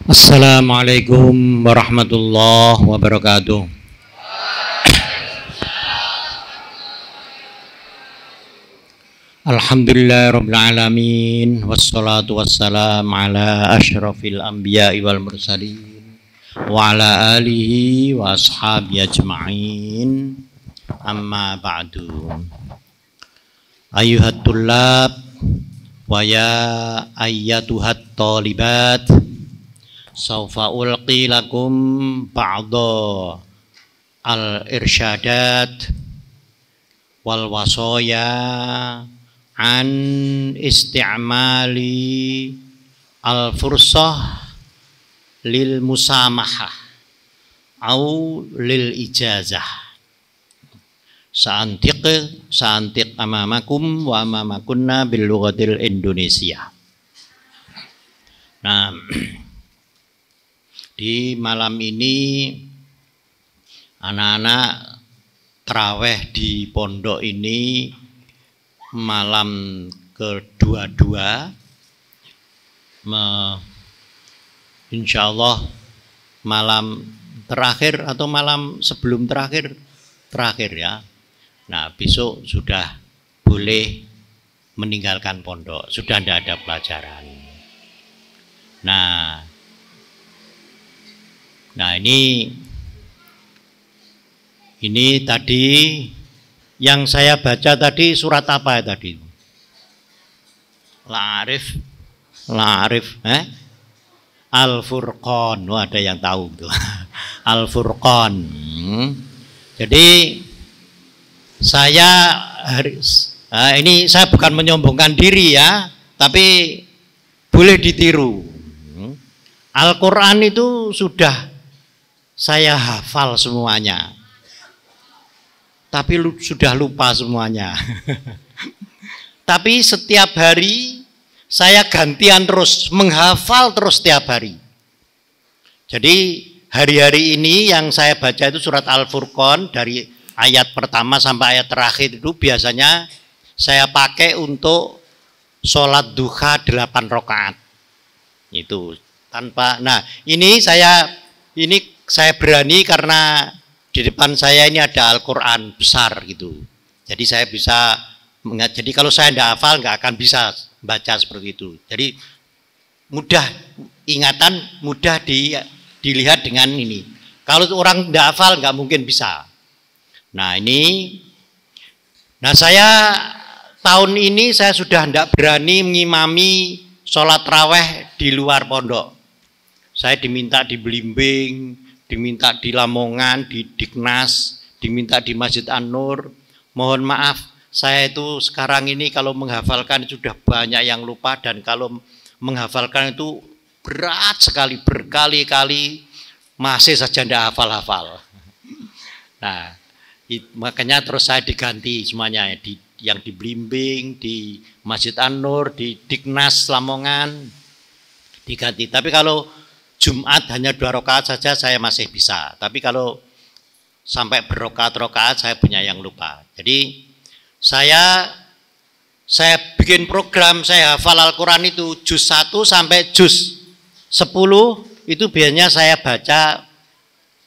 Assalamualaikum warahmatullahi wabarakatuh. Alhamdulillah rabbil alamin, wassalatu wassalamu ala asyrafil anbiya'i wal mursalin wa ala alihi wa ashabi ajma'in. Amma ba'du. Ayuhat tullab wa ya ayyatuhat talibat, saufa ulqi lakum ba'da al-irsyadat wal wasaya an isti'mali al-fursah lil musamahah au lil ijazah. Sa'antiq amamakum wa amamakunna bil lughatil Indonesia. Nah, di malam ini anak-anak taraweh di pondok ini malam kedua-dua, insya Allah malam terakhir atau malam sebelum terakhir ya. Nah, besok sudah boleh meninggalkan pondok, sudah tidak ada pelajaran. Nah ini tadi yang saya baca tadi surat apa ya tadi? La'arif, Al-Furqan. Ada yang tahu tuh. Al-Furqan. Jadi ini saya bukan menyombongkan diri ya, tapi boleh ditiru. Al-Quran itu sudah saya hafal semuanya, tapi sudah lupa semuanya. Tapi setiap hari saya gantian terus menghafal terus setiap hari. Jadi hari-hari ini yang saya baca itu surat Al-Furqan dari ayat pertama sampai ayat terakhir itu biasanya saya pakai untuk sholat duha 8 rakaat. Itu tanpa. Nah, ini saya berani karena di depan saya ini ada Al-Quran besar gitu. Jadi saya bisa, jadi kalau saya tidak hafal nggak akan bisa baca seperti itu. Jadi mudah, ingatan mudah dilihat dengan ini. Kalau orang tidak hafal nggak mungkin bisa. Nah saya tahun ini saya sudah tidak berani mengimami sholat raweh di luar pondok. Saya diminta di Blimbing, diminta di Lamongan, di Dignas, diminta di Masjid An-Nur. Mohon maaf, saya itu sekarang ini kalau menghafalkan sudah banyak yang lupa, dan kalau menghafalkan itu berat sekali, berkali-kali masih saja tidak hafal-hafal. Nah, makanya terus saya diganti semuanya, yang di Blimbing, di Masjid An-Nur, di Dignas Lamongan diganti. Tapi kalau Jumat hanya 2 rakaat saja saya masih bisa. Tapi kalau sampai berrokaat-rokaat saya punya yang lupa. Jadi saya bikin program, saya hafal Al-Quran itu juz 1 sampai juz 10 itu biasanya saya baca,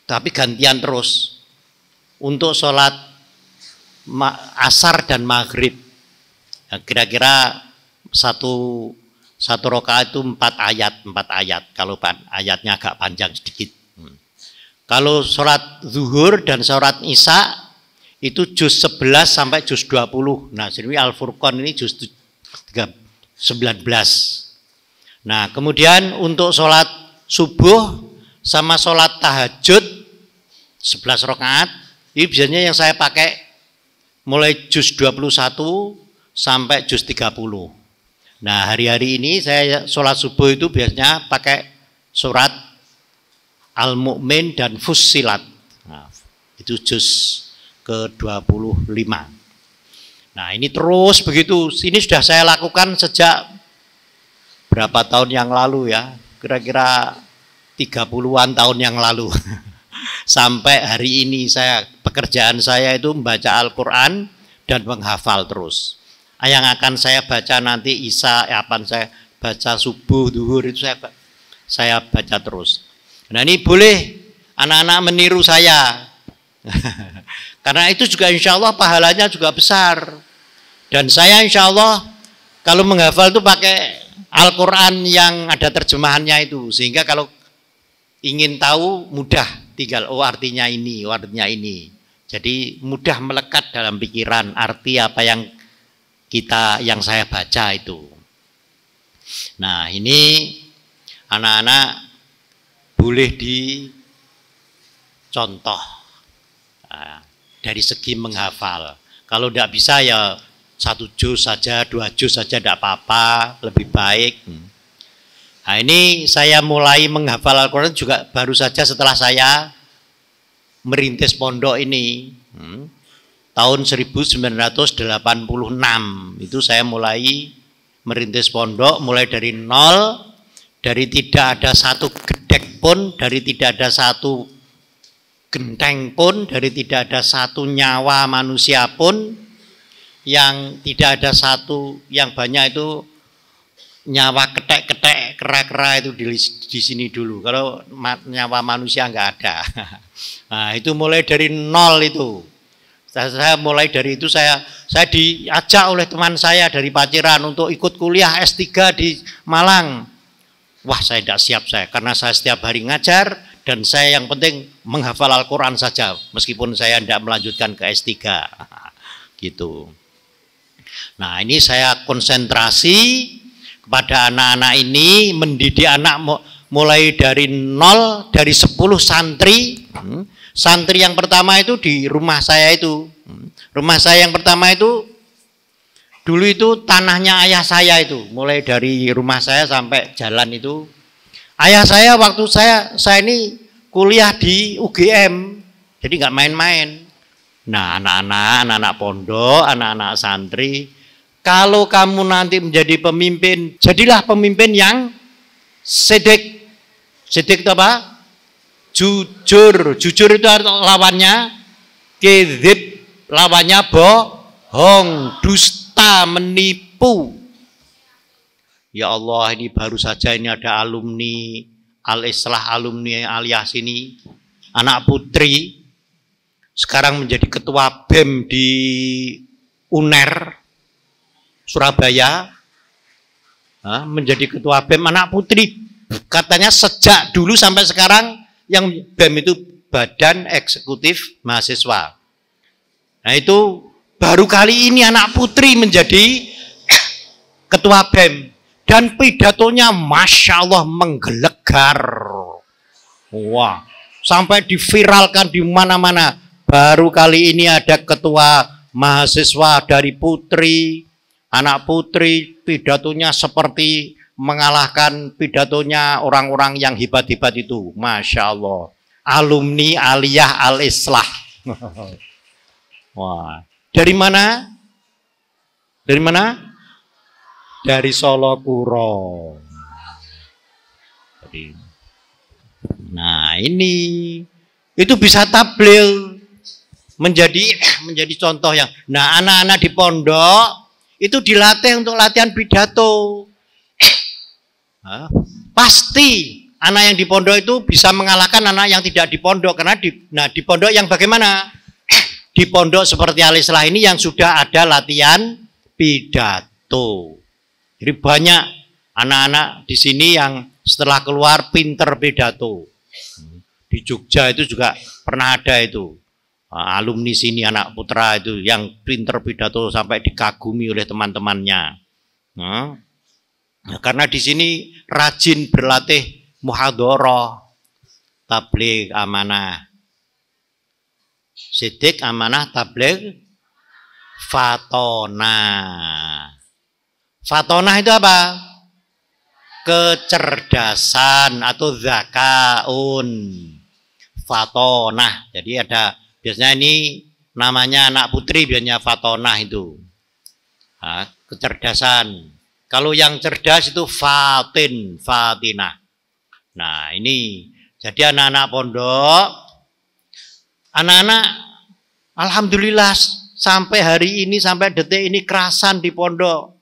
tapi gantian terus untuk sholat asar dan maghrib. Kira-kira satu rakaat itu 4 ayat, kalau ayatnya agak panjang sedikit. Kalau sholat zuhur dan sholat isya itu juz 11 sampai juz 20. Nah, jadi Al-Furqan ini juz 19. Nah, kemudian untuk sholat subuh sama sholat tahajud 11 rakaat, ini biasanya yang saya pakai mulai juz 21 sampai juz 30. Nah, hari-hari ini saya sholat subuh itu biasanya pakai surat Al-Mu'min dan Fussilat. Nah, itu juz ke-25. Nah, ini terus begitu. Ini sudah saya lakukan sejak berapa tahun yang lalu ya? Kira-kira 30-an tahun yang lalu. Sampai hari ini pekerjaan saya itu membaca Al-Quran dan menghafal terus. Yang akan saya baca nanti Isya, saya baca subuh, duhur itu saya baca terus. Nah ini boleh anak-anak meniru saya. Karena itu juga insya Allah pahalanya juga besar. Dan saya insya Allah kalau menghafal itu pakai Al-Quran yang ada terjemahannya itu. Sehingga kalau ingin tahu mudah, tinggal artinya ini, artinya ini. Jadi mudah melekat dalam pikiran arti apa yang saya baca itu. Nah ini anak-anak boleh dicontoh dari segi menghafal. Kalau tidak bisa ya 1 juz saja, 2 juz saja tidak apa-apa, lebih baik. Nah ini saya mulai menghafal Al-Quran juga baru saja setelah saya merintis pondok ini. Tahun 1986 itu saya mulai merintis pondok, mulai dari nol, dari tidak ada satu gedek pun, dari tidak ada satu genteng pun, dari tidak ada satu nyawa manusia pun, yang tidak ada satu, yang banyak itu nyawa ketek-ketek, kera-kera itu di sini dulu. Kalau nyawa manusia nggak ada. Nah itu mulai dari nol itu. Saya mulai dari itu saya diajak oleh teman saya dari Paciran untuk ikut kuliah S3 di Malang. Wah saya tidak siap karena saya setiap hari ngajar dan saya yang penting menghafal Al-Quran saja meskipun saya tidak melanjutkan ke S3 gitu. Nah ini saya konsentrasi kepada anak-anak ini, mendidik anak mulai dari nol, dari 10 santri. Santri yang pertama itu di rumah saya itu. Rumah saya yang pertama itu dulu itu tanahnya ayah saya itu. Mulai dari rumah saya sampai jalan itu. Ayah saya waktu saya ini kuliah di UGM. Jadi nggak main-main. Nah, anak-anak pondok, anak-anak santri, kalau kamu nanti menjadi pemimpin, jadilah pemimpin yang sidik. Sidik itu apa? Jujur. Jujur itu lawannya kedzib, lawannya bohong, dusta, menipu. Ya Allah, ini baru saja ini ada alumni Al-Islah, alumni Al-Yas ini, anak putri sekarang menjadi ketua BEM di UNER Surabaya, menjadi ketua BEM, anak putri. Katanya sejak dulu sampai sekarang yang BEM itu Badan Eksekutif Mahasiswa. Nah itu baru kali ini anak putri menjadi ketua BEM. Dan pidatonya Masya Allah menggelegar. Wah, sampai diviralkan di mana-mana. Baru kali ini ada ketua mahasiswa dari putri, anak putri, pidatonya seperti mengalahkan pidatonya orang-orang yang hebat-hebat itu. Masya Allah. Alumni Aliyah Al-Islah. Wah, dari mana? Dari mana? Dari Solo Kuro. Nah ini itu bisa tabligh menjadi contoh yang. Nah anak-anak di pondok itu dilatih untuk latihan pidato. Pasti anak yang di pondok itu bisa mengalahkan anak yang tidak di pondok karena di pondok yang bagaimana? Di pondok seperti Al-Islah ini yang sudah ada latihan pidato. Jadi banyak anak-anak di sini yang setelah keluar pinter pidato. Di Jogja itu juga pernah ada itu. Alumni sini anak putra itu yang pinter pidato sampai dikagumi oleh teman-temannya. Karena di sini rajin berlatih muhadharah, tabligh amanah. Sidik amanah tabligh fatonah. Fatonah itu apa? Kecerdasan atau zakaun. Fatonah. Jadi ada biasanya ini namanya anak putri biasanya fatonah itu. Kecerdasan. Kalau yang cerdas itu fatinah. Nah ini jadi anak-anak pondok, anak-anak alhamdulillah sampai hari ini, sampai detik ini kerasan di pondok.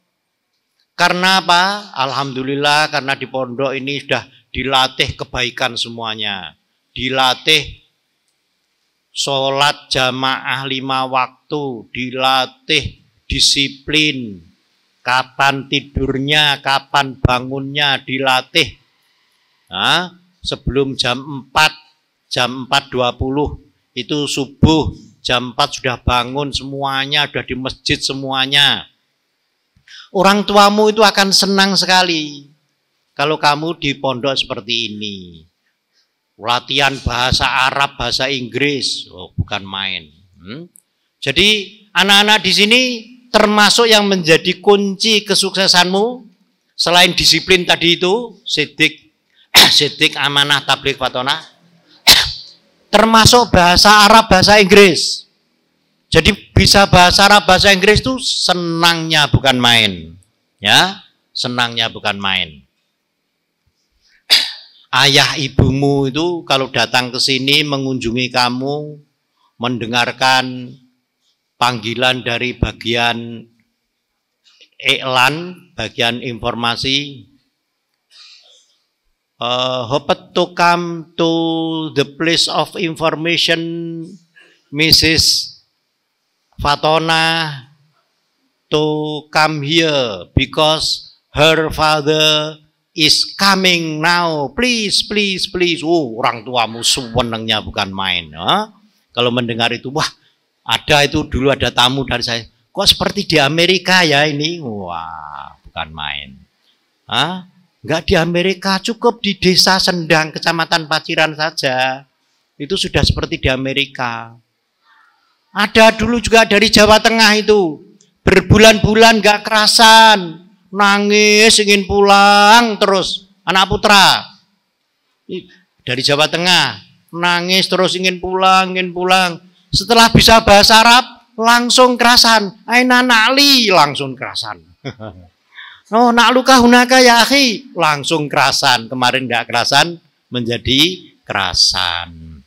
Karena apa? Alhamdulillah karena di pondok ini sudah dilatih kebaikan semuanya, dilatih sholat jamaah 5 waktu, dilatih disiplin, kapan tidurnya, kapan bangunnya, dilatih. Nah, sebelum jam 4:20 itu subuh, jam 4 sudah bangun semuanya, sudah di masjid semuanya. Orang tuamu itu akan senang sekali kalau kamu di pondok seperti ini. Latihan bahasa Arab, bahasa Inggris, oh, bukan main. Jadi anak-anak di sini termasuk yang menjadi kunci kesuksesanmu selain disiplin tadi itu, sidik, amanah, tabligh, fatona, termasuk bahasa Arab, bahasa Inggris. Jadi bisa bahasa Arab, bahasa Inggris itu senangnya bukan main. Ya, senangnya bukan main. Ayah ibumu itu kalau datang ke sini mengunjungi kamu, mendengarkan panggilan dari bagian iklan, bagian informasi, hope to come to the place of information, Mrs. Fatona to come here because her father is coming now. Please. Oh, orang tuamu senangnya bukan main. Kalau mendengar itu, wah, dulu ada tamu dari saya. Kok seperti di Amerika ya ini? Wah, bukan main. Enggak di Amerika, cukup di Desa Sendang, Kecamatan Paciran saja. Itu sudah seperti di Amerika. Ada dulu juga dari Jawa Tengah itu, berbulan-bulan gak kerasan, nangis ingin pulang terus, anak putra dari Jawa Tengah, nangis terus ingin pulang. Setelah bisa bahasa Arab, langsung kerasan, aina na'li, langsung kerasan. Oh, na'luka hunaka ya akhi, langsung kerasan. Kemarin gak kerasan, menjadi kerasan.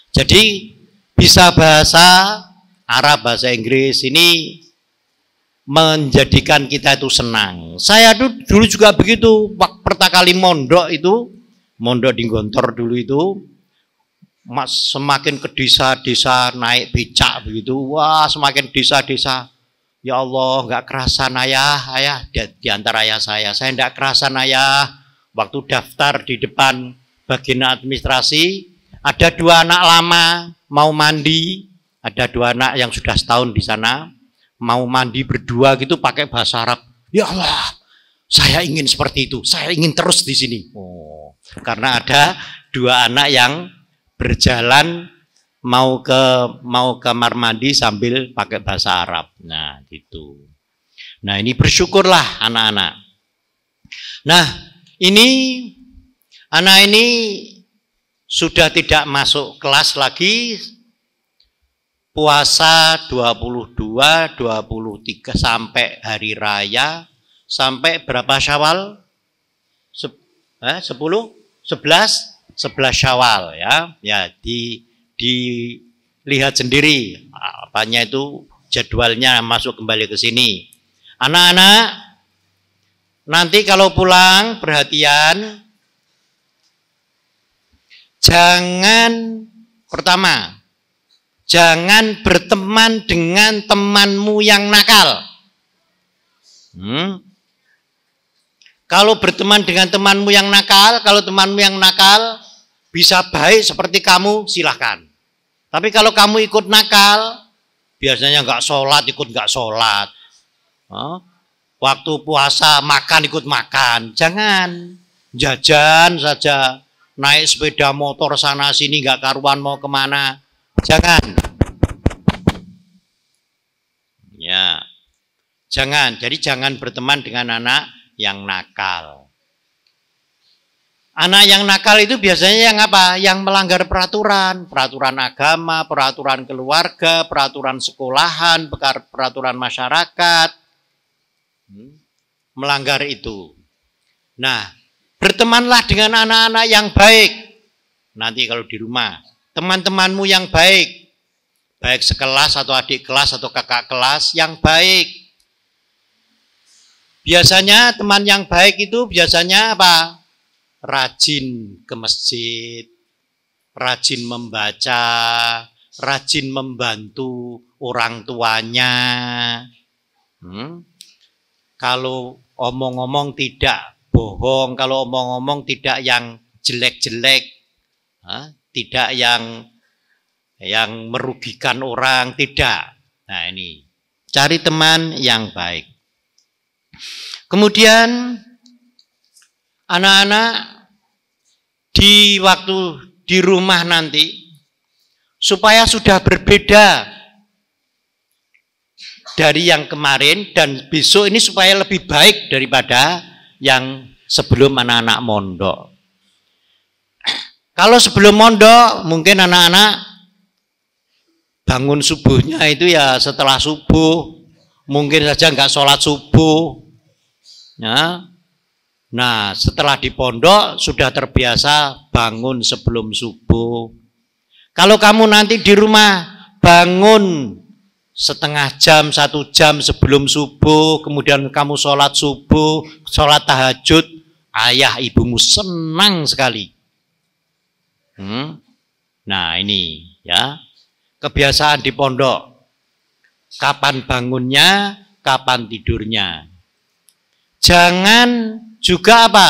Jadi bisa bahasa Arab, bahasa Inggris ini menjadikan kita itu senang. Saya dulu juga begitu. Pertama kali mondok di Gontor dulu itu, semakin ke desa-desa naik becak begitu. Wah, semakin desa-desa. Ya Allah, nggak kerasan ayah di antara ayah saya nggak kerasan ayah. Waktu daftar di depan bagian administrasi, ada 2 anak lama mau mandi, ada 2 anak yang sudah setahun di sana, mau mandi berdua gitu pakai bahasa Arab. Ya Allah, saya ingin seperti itu, saya ingin terus di sini. Oh, karena ada 2 anak yang berjalan mau ke kamar mandi sambil pakai bahasa Arab. Nah, gitu. Nah, ini bersyukurlah anak-anak. Nah, ini anak ini sudah tidak masuk kelas lagi, puasa 22, 23 sampai hari raya, sampai berapa Syawal? 11 Syawal ya. Ya, dilihat sendiri apanya itu jadwalnya masuk kembali ke sini. Anak-anak, nanti kalau pulang perhatian, pertama, jangan berteman dengan temanmu yang nakal. Kalau berteman dengan temanmu yang nakal, kalau temanmu yang nakal bisa baik seperti kamu, silahkan. Tapi kalau kamu ikut nakal, biasanya nggak sholat, ikut nggak sholat. Waktu puasa makan, ikut makan. Jangan, jajan saja. Naik sepeda motor sana sini nggak karuan mau kemana. Jangan. Ya. Jangan. Jadi jangan berteman dengan anak yang nakal. Anak yang nakal itu biasanya yang apa? Yang melanggar peraturan. Peraturan agama, peraturan keluarga, peraturan sekolahan, peraturan masyarakat. Melanggar itu. Nah, bertemanlah dengan anak-anak yang baik. Nanti kalau di rumah, teman-temanmu yang baik. Baik sekelas atau adik kelas atau kakak kelas yang baik. Biasanya teman yang baik itu biasanya apa? rajin ke masjid, rajin membaca, rajin membantu orang tuanya. Kalau omong-omong tidak bohong, kalau omong-omong tidak yang jelek-jelek, tidak yang merugikan orang, tidak. Nah ini, cari teman yang baik. Kemudian anak-anak di waktu di rumah nanti, supaya sudah berbeda dari yang kemarin dan besok ini supaya lebih baik daripada yang sebelum anak-anak mondok. Kalau sebelum mondok mungkin anak-anak bangun subuhnya itu ya setelah subuh, mungkin saja nggak sholat subuh. Ya. Nah, setelah di pondok sudah terbiasa bangun sebelum subuh. Kalau kamu nanti di rumah bangun setengah jam, 1 jam sebelum subuh, kemudian kamu sholat subuh, sholat tahajud, ayah ibumu senang sekali. Nah ini ya, kebiasaan di pondok. Kapan bangunnya, kapan tidurnya. Jangan juga apa?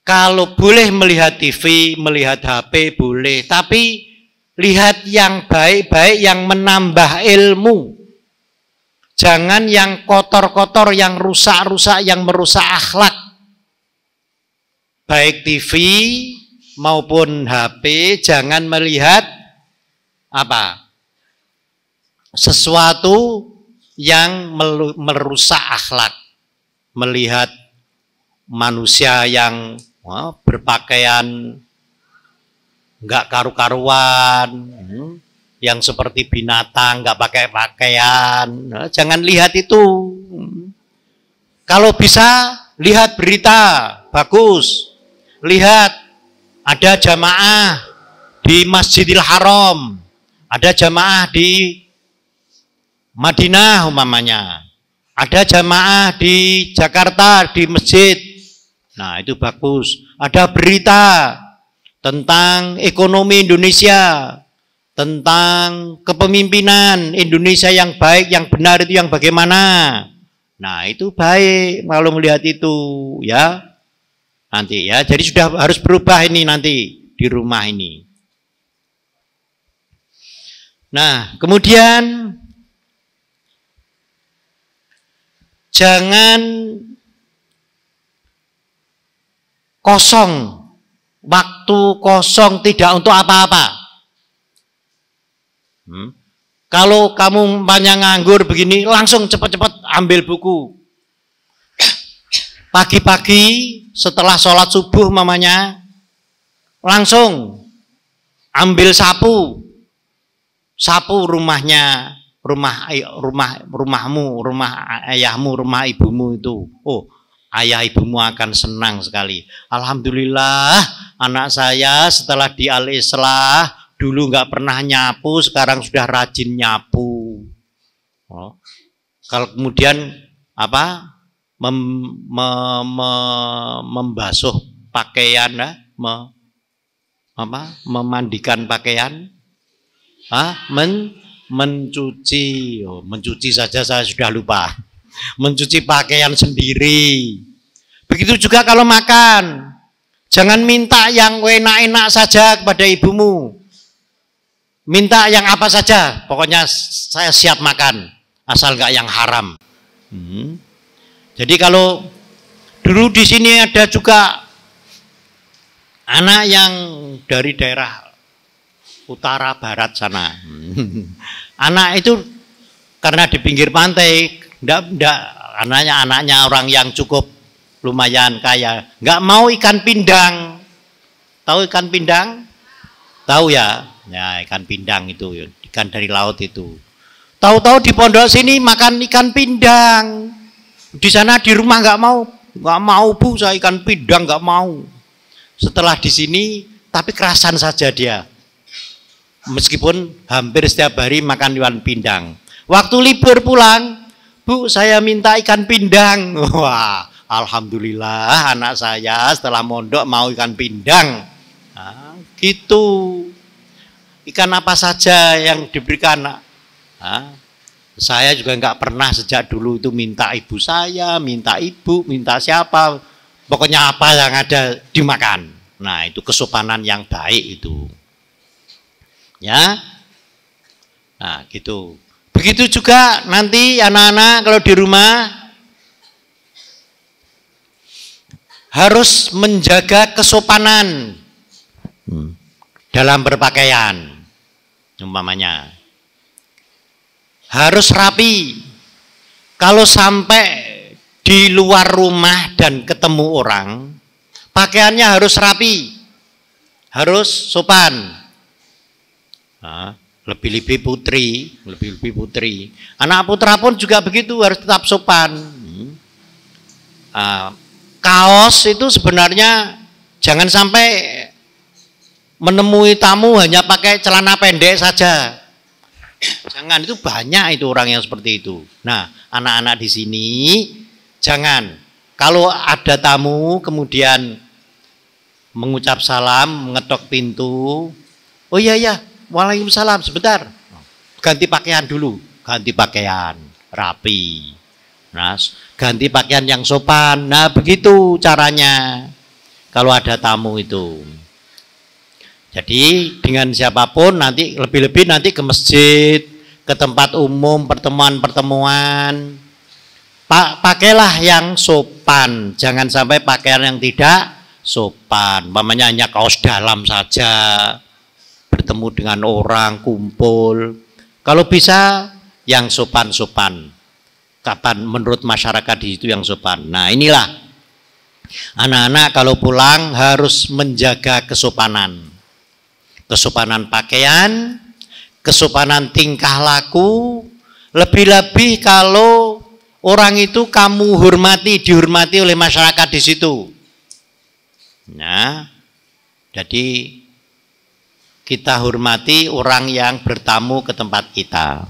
Kalau boleh melihat TV, melihat HP boleh, tapi lihat yang baik-baik, yang menambah ilmu. Jangan yang kotor-kotor, yang rusak-rusak, yang merusak akhlak. Baik TV maupun HP, jangan melihat apa? Sesuatu yang merusak akhlak. Melihat manusia yang berpakaian nggak karu-karuan, yang seperti binatang, nggak pakai pakaian. Jangan lihat itu. Kalau bisa lihat berita, bagus. Lihat ada jamaah di Masjidil Haram, ada jamaah di Madinah umpamanya, ada jamaah di Jakarta di masjid. Nah itu bagus. Ada berita tentang ekonomi Indonesia, tentang kepemimpinan Indonesia yang baik, yang benar itu yang bagaimana. Nah itu baik kalau melihat itu ya. Nanti ya, jadi sudah harus berubah ini nanti di rumah ini. Nah kemudian jangan kosong, waktu kosong tidak untuk apa-apa. Kalau kamu banyak nganggur begini, langsung cepat-cepat ambil buku. Pagi-pagi setelah sholat subuh mamanya, langsung ambil sapu rumahnya, rumahmu, rumah ayahmu, rumah ibumu itu. Oh, ayah ibumu akan senang sekali. Alhamdulillah, anak saya setelah di Al-Islah dulu nggak pernah nyapu, sekarang sudah rajin nyapu. Oh. Kalau kemudian apa? Membasuh pakaian, memandikan pakaian, mencuci, mencuci saja saya sudah lupa, mencuci pakaian sendiri. Begitu juga kalau makan, jangan minta yang enak-enak saja kepada ibumu, minta yang apa saja, pokoknya saya siap makan, asal nggak yang haram. Jadi kalau dulu di sini ada juga anak yang dari daerah utara barat sana. Anak itu karena di pinggir pantai, anaknya orang yang cukup lumayan kaya, nggak mau ikan pindang. Tahu ikan pindang? Tahu ya? Ya ikan pindang itu, ikan dari laut itu. Tahu-tahu di pondok sini makan ikan pindang. Di sana di rumah nggak mau bu, saya ikan pindang nggak mau. Setelah di sini, tapi kerasan saja dia. Meskipun hampir setiap hari makan ikan pindang. Waktu libur pulang, bu saya minta ikan pindang. Wah, Alhamdulillah anak saya setelah mondok mau ikan pindang. Nah, gitu. Ikan apa saja yang diberikan. Nah, saya juga nggak pernah sejak dulu itu minta ibu saya, minta ibu, minta siapa. Pokoknya apa yang ada dimakan. Nah, itu kesopanan yang baik itu. Ya. Nah, gitu. Begitu juga nanti anak-anak kalau di rumah harus menjaga kesopanan dalam berpakaian. Umpamanya harus rapi. Kalau sampai di luar rumah dan ketemu orang, pakaiannya harus rapi, harus sopan. Nah, lebih-lebih putri. Anak putra pun juga begitu, harus tetap sopan. Kaos itu sebenarnya jangan sampai menemui tamu hanya pakai celana pendek saja. Jangan, itu banyak itu orang yang seperti itu. Nah, anak-anak di sini jangan. Kalau ada tamu kemudian mengucap salam, mengetok pintu. Oh iya ya, waalaikumsalam, sebentar. Ganti pakaian dulu, ganti pakaian rapi. Nah, ganti pakaian yang sopan. Nah, begitu caranya kalau ada tamu itu. Jadi dengan siapapun nanti, lebih-lebih nanti ke masjid, ke tempat umum, pertemuan-pertemuan, pakailah yang sopan, jangan sampai pakaian yang tidak sopan. Umpamanya hanya kaos dalam saja, bertemu dengan orang, kumpul. Kalau bisa yang sopan-sopan. Kapan menurut masyarakat di situ yang sopan. Nah, inilah anak-anak kalau pulang harus menjaga kesopanan. Kesopanan pakaian, kesopanan tingkah laku, lebih-lebih kalau orang itu kamu hormati, dihormati oleh masyarakat di situ. Nah, jadi kita hormati orang yang bertamu ke tempat kita.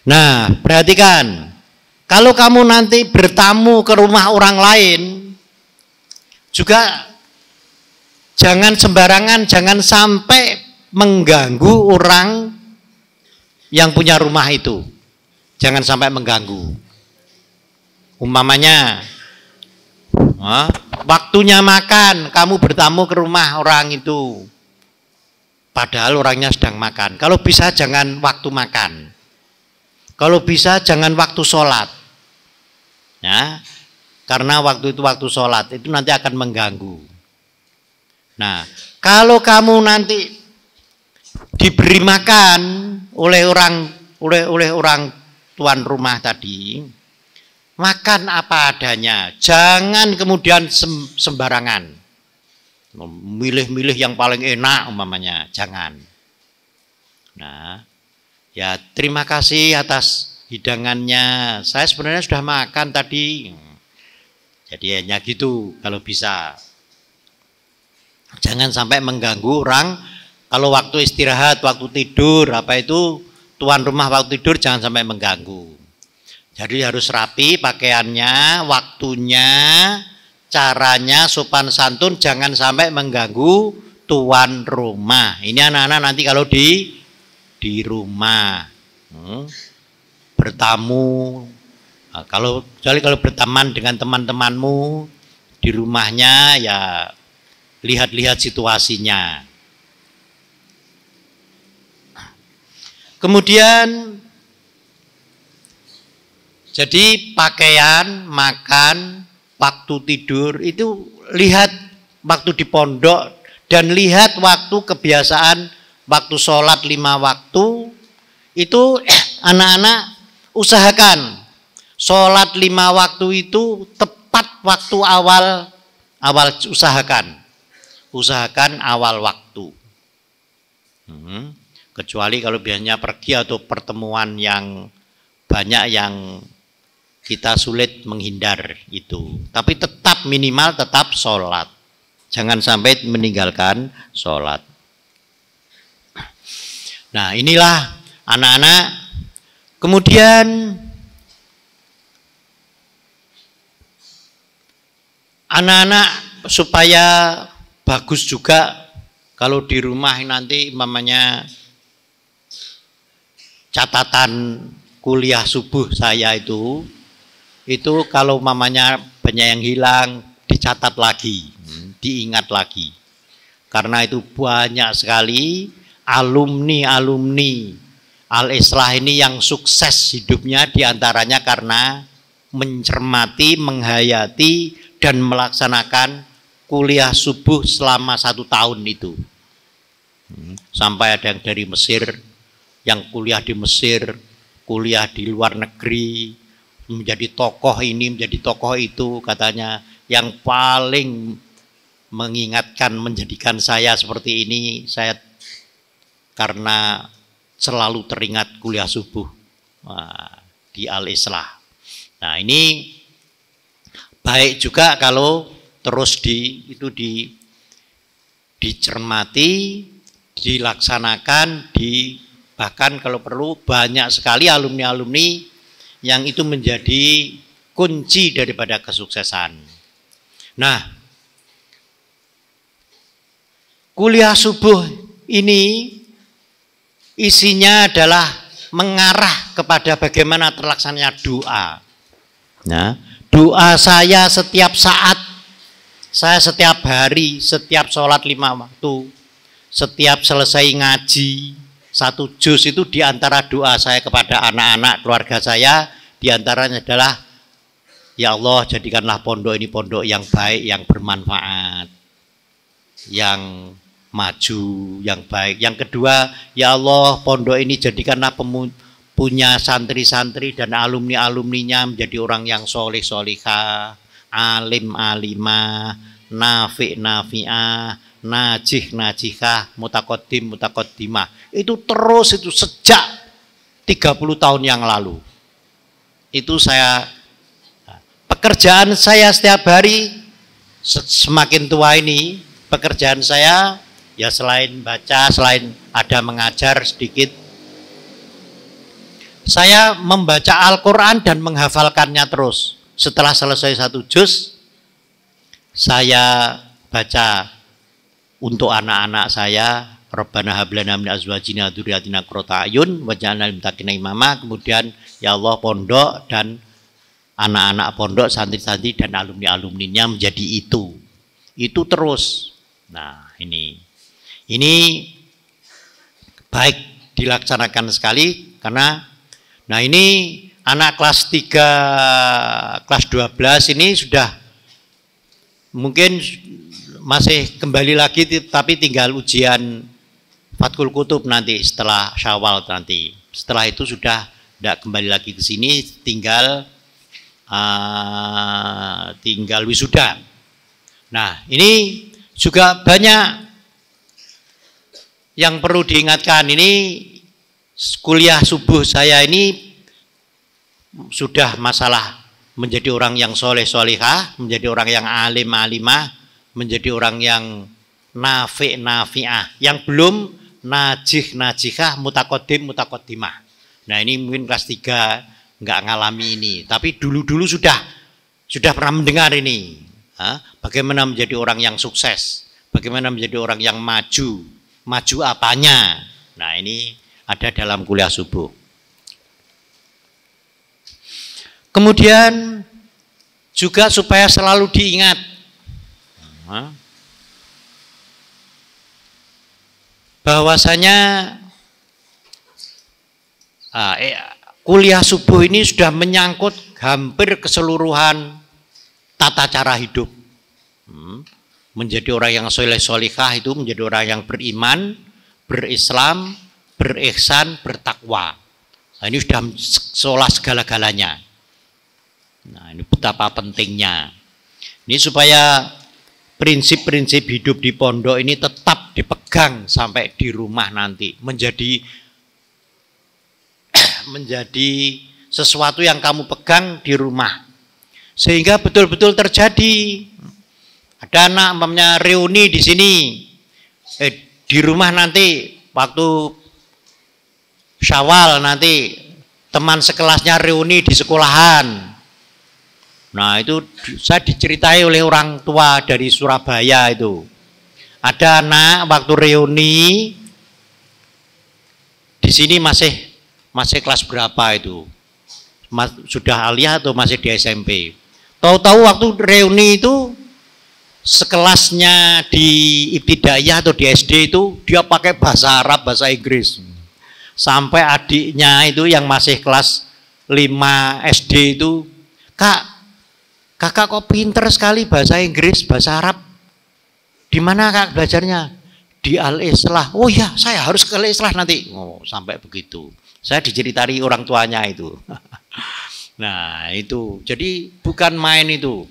Nah, perhatikan, kalau kamu nanti bertamu ke rumah orang lain, juga jangan sembarangan, jangan sampai mengganggu orang yang punya rumah itu. Jangan sampai mengganggu. Umpamanya, waktunya makan, kamu bertamu ke rumah orang itu. Padahal orangnya sedang makan. Kalau bisa jangan waktu makan. Kalau bisa jangan waktu sholat. Ya, karena waktu itu waktu sholat, itu nanti akan mengganggu. Nah, kalau kamu nanti diberi makan oleh orang tuan rumah tadi, makan apa adanya, jangan kemudian sembarangan, milih-milih yang paling enak umpamanya, jangan. Nah, ya terima kasih atas hidangannya, saya sebenarnya sudah makan tadi. Jadi hanya gitu kalau bisa. Jangan sampai mengganggu orang. Kalau waktu istirahat, waktu tidur, apa itu tuan rumah waktu tidur jangan sampai mengganggu. Jadi harus rapi pakaiannya, waktunya, caranya sopan santun, jangan sampai mengganggu tuan rumah. Ini anak-anak nanti kalau di rumah bertamu. Nah, kalau berteman dengan teman-temanmu di rumahnya, ya lihat-lihat situasinya. Kemudian jadi pakaian, makan, waktu tidur itu lihat waktu di pondok dan lihat waktu kebiasaan waktu sholat 5 waktu itu anak-anak usahakan sholat 5 waktu itu tepat waktu awal usahakan awal waktu. Kecuali kalau biasanya pergi atau pertemuan yang banyak yang kita sulit menghindar itu. Tapi tetap minimal tetap sholat. Jangan sampai meninggalkan sholat. Nah, inilah anak-anak. Kemudian Anak-anak supaya bagus juga kalau di rumah nanti mamanya catatan kuliah subuh saya itu kalau mamanya banyak yang hilang dicatat lagi, diingat lagi. Karena itu banyak sekali alumni Al-Islah ini yang sukses hidupnya diantaranya karena mencermati, menghayati dan melaksanakan kuliah subuh selama 1 tahun itu. Sampai ada yang dari Mesir, yang kuliah di Mesir, kuliah di luar negeri, menjadi tokoh ini, menjadi tokoh itu, katanya yang paling mengingatkan, menjadikan saya seperti ini, saya karena selalu teringat kuliah subuh di Al-Islah. Nah, ini baik juga kalau terus dicermati, dilaksanakan, bahkan kalau perlu banyak sekali alumni-alumni yang itu menjadi kunci daripada kesuksesan. Nah, kuliah subuh ini isinya adalah mengarah kepada bagaimana terlaksananya doa. Nah, doa saya setiap saat, saya setiap hari, setiap sholat 5 waktu, setiap selesai ngaji 1 juz itu diantara doa saya kepada anak-anak keluarga saya, diantaranya adalah, ya Allah jadikanlah pondok ini pondok yang baik, yang bermanfaat, yang maju, yang baik. Yang kedua, ya Allah pondok ini jadikanlah punya santri-santri dan alumni-alumninya menjadi orang yang soleh-solihah, alim-alimah, nafi'-nafi'ah, najih-najihah, mutakodim-mutakodimah. Itu terus itu sejak 30 tahun yang lalu. Itu pekerjaan saya setiap hari, semakin tua ini, pekerjaan saya ya selain baca, selain ada mengajar sedikit, saya membaca Al-Quran dan menghafalkannya terus. Setelah selesai 1 juz, saya baca untuk anak-anak saya, Rabbana hablana min azwajina dzurriyyatina qurrata a'yun waj'alna lil muttaqina imama. Kemudian ya Allah pondok dan anak-anak pondok, santri-santri dan alumni-alumninya menjadi itu terus. Nah, ini baik dilaksanakan sekali karena nah ini anak kelas 3, kelas 12 ini sudah mungkin masih kembali lagi, tapi tinggal ujian Fathul Kutub nanti setelah Syawal nanti. Setelah itu sudah tidak kembali lagi ke sini, tinggal wisuda. Nah, ini juga banyak yang perlu diingatkan. Ini kuliah subuh saya ini sudah masalah menjadi orang yang soleh-solihah, menjadi orang yang alim-alimah, menjadi orang yang nafi'-nafi'ah, yang belum najih-najihah, mutakodim-mutakodimah. Nah, ini mungkin kelas 3 nggak ngalami ini, tapi dulu-dulu sudah pernah mendengar ini. Bagaimana menjadi orang yang sukses, bagaimana menjadi orang yang maju apanya. Nah, ini ada dalam kuliah subuh. Kemudian juga supaya selalu diingat bahwasanya kuliah subuh ini sudah menyangkut hampir keseluruhan tata cara hidup. Menjadi orang yang soleh-solihah itu menjadi orang yang beriman, berislam, berihsan, bertakwa. Nah, ini sudah seolah segala-galanya. Nah, ini betapa pentingnya. Ini supaya prinsip-prinsip hidup di pondok ini tetap dipegang sampai di rumah nanti. Menjadi sesuatu yang kamu pegang di rumah. Sehingga betul-betul terjadi. Ada anak umpamanya reuni di sini, di rumah nanti waktu Syawal nanti teman sekelasnya reuni di sekolahan. Nah itu saya diceritai oleh orang tua dari Surabaya itu. Ada anak waktu reuni di sini masih kelas berapa itu? Sudah aliyah atau masih di SMP? Tahu-tahu waktu reuni itu sekelasnya di ibtidaiyah atau di SD itu dia pakai bahasa Arab, bahasa Inggris. Sampai adiknya itu yang masih kelas 5 SD itu, kakak kok pinter sekali bahasa Inggris, bahasa Arab. Di mana kak belajarnya? Di Al-Islah. Oh ya, saya harus ke Al-Islah nanti. Oh, sampai begitu. Saya diceritari orang tuanya itu. Nah, itu. Jadi bukan main itu.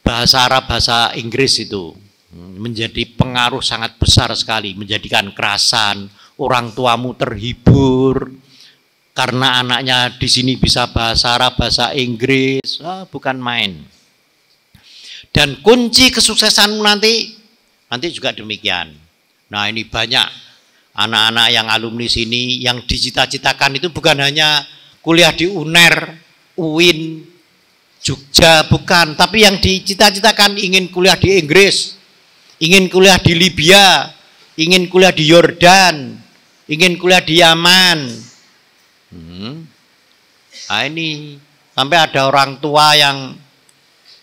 Bahasa Arab, bahasa Inggris itu menjadi pengaruh sangat besar sekali, menjadikan kerasan, orang tuamu terhibur karena anaknya di sini bisa bahasa Arab, bahasa Inggris, bukan main. Dan kunci kesuksesanmu nanti juga demikian. Nah ini banyak anak-anak yang alumni sini yang dicita-citakan itu bukan hanya kuliah di UNER, UIN, Jogja, bukan. Tapi yang dicita-citakan ingin kuliah di Inggris, ingin kuliah di Libya, ingin kuliah di Yordan, ingin kuliah di Yaman. Nah ini sampai ada orang tua yang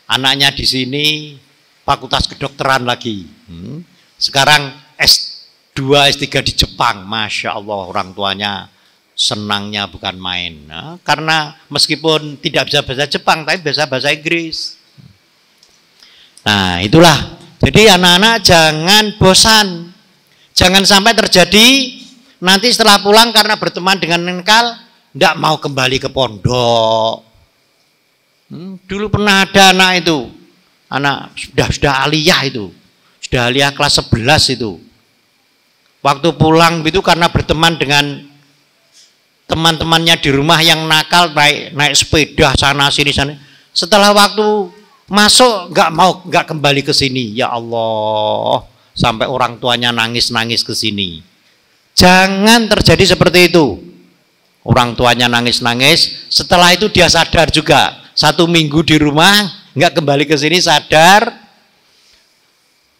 anaknya di sini fakultas kedokteran lagi. Sekarang S2, S3 di Jepang. Masya Allah orang tuanya senangnya bukan main. Nah, karena meskipun tidak bisa bahasa Jepang, tapi bisa bahasa Inggris. Nah itulah. Jadi anak-anak jangan bosan. Jangan sampai terjadi nanti setelah pulang karena berteman dengan nakal, tidak mau kembali ke pondok. Dulu pernah ada anak itu, anak sudah aliyah itu, sudah aliyah kelas 11 itu. Waktu pulang itu karena berteman dengan teman-temannya di rumah yang nakal, naik sepeda sana sini sana. Setelah waktu masuk nggak kembali ke sini. Ya Allah, sampai orang tuanya nangis-nangis ke sini. Jangan terjadi seperti itu. Orang tuanya nangis-nangis, setelah itu dia sadar juga. 1 minggu di rumah, nggak kembali ke sini, sadar.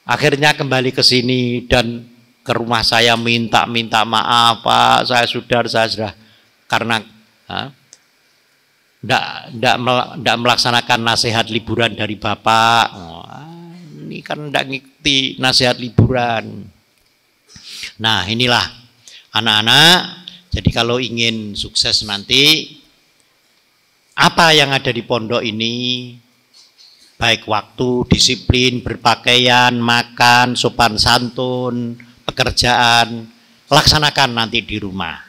Akhirnya kembali ke sini dan ke rumah saya minta maaf Pak, saya sudah karena tidak melaksanakan nasihat liburan dari Bapak. Ini kan tidak ngikuti nasihat liburan. Nah inilah anak-anak. Jadi kalau ingin sukses nanti, apa yang ada di pondok ini, baik waktu, disiplin, berpakaian, makan, sopan santun, pekerjaan, laksanakan nanti di rumah.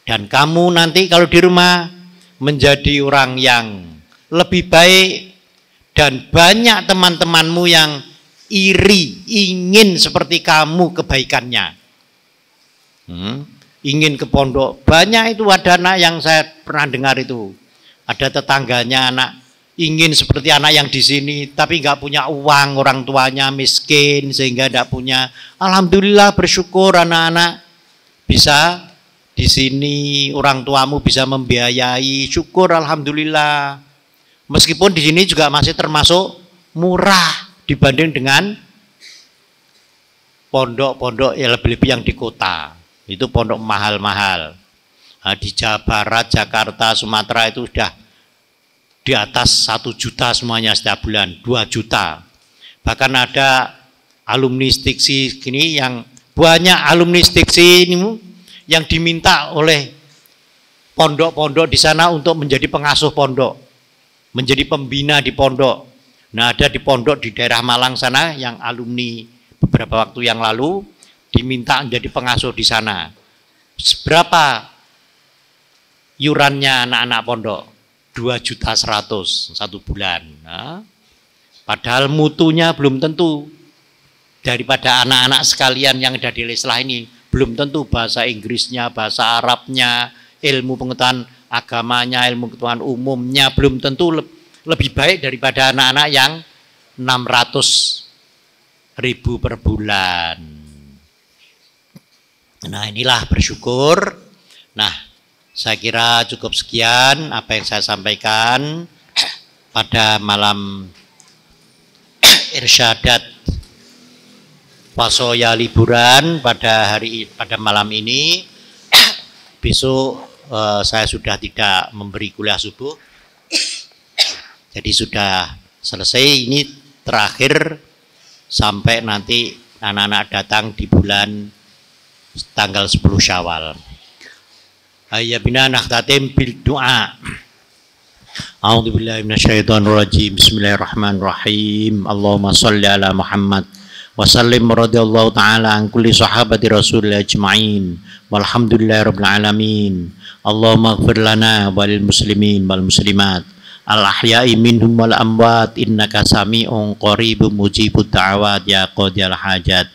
Dan kamu nanti kalau di rumah menjadi orang yang lebih baik dan banyak teman-temanmu yang iri, ingin seperti kamu kebaikannya. Ingin ke pondok. Banyak itu ada anak yang saya pernah dengar itu. Ada tetangganya anak ingin seperti anak yang di sini, tapi nggak punya uang, orang tuanya miskin sehingga tidak punya. Alhamdulillah bersyukur anak-anak bisa di sini, orang tuamu bisa membiayai, syukur alhamdulillah. Meskipun di sini juga masih termasuk murah dibanding dengan pondok-pondok yang lebih-lebih yang di kota. Itu pondok mahal-mahal. Nah, di Jawa Barat, Jakarta, Sumatera itu sudah di atas 1 juta semuanya setiap bulan, 2 juta. Bahkan ada alumni stiksi gini yang banyak alumni stiksi ini yang diminta oleh pondok-pondok di sana untuk menjadi pengasuh pondok, menjadi pembina di pondok. Nah ada di pondok di daerah Malang sana yang alumni beberapa waktu yang lalu diminta menjadi pengasuh di sana. Berapa iurannya anak-anak pondok? 2.100.000 1 bulan. Nah, padahal mutunya belum tentu daripada anak-anak sekalian yang ada di Al-Islah ini, belum tentu bahasa Inggrisnya, bahasa Arabnya, ilmu pengetahuan agamanya, ilmu pengetahuan umumnya belum tentu lebih baik daripada anak-anak yang 600.000 per bulan. Nah inilah bersyukur. Nah Saya kira cukup sekian apa yang saya sampaikan pada malam irsyadat wasoya liburan pada malam ini. Besok saya sudah tidak memberi kuliah subuh, jadi sudah selesai. Ini terakhir sampai nanti anak-anak datang di bulan tanggal 10 Syawal. Ya bina nakhtatim bil doa. A'udzu billahi minasyaitonir rajim. Bismillahirrahmanirrahim. Allahumma shalli ala Muhammad wa sallim radhiyallahu taala an kulli sahabati Rasulillah ajmain. Walhamdulillahirabbil alamin. Allahumma ighfir lana walil muslimin wal muslimat al ahya'i minhum wal amwat innaka sami'un qaribun mujibud da'awat ya qadiyal hajat.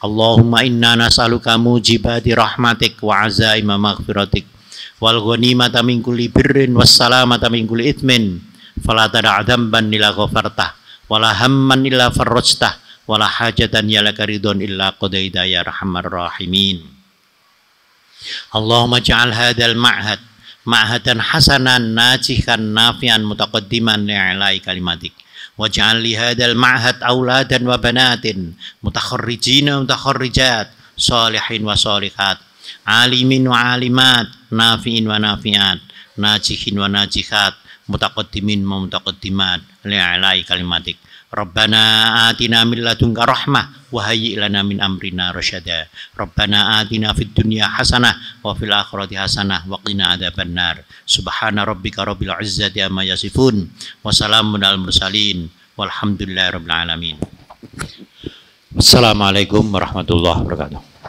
Allahumma inna nas'aluka mujibati rahmatik wa azaima maghfiratik wal ghanimata min kulli birrin was salamata min kulli ithmin fala tad'a dhanban illa ghafartah wala hamman illa farrajtah wala hajatan ya laka ridwan illa qadaita ya arhamar rahimin. Allahumma ja'al hadzal ma'had ma'hadan hasanan najihan nafi'an mutaqaddiman li'ilai kalimatik waj'al li hadzal ma'had auladan wa banatin mutakharrijina mutakharrijat salihin wa salihat alimin wa alimat nafi'in wa nafi'at najihin wa najihat mutaqaddimin wa mutaqaddimat li'ilai kalimatik. Rabbana atina min ladunka rahmah wa hayyi' lana min amrina rasyada. Rabbana atina fid dunya hasanah wa fil akhirati hasanah wa qina adzabannar. Subhana rabbika rabbil izzati amma yasifun wa salamun alal mursalin walhamdulillahi rabbil alamin. Wassalamualaikum warahmatullahi wabarakatuh.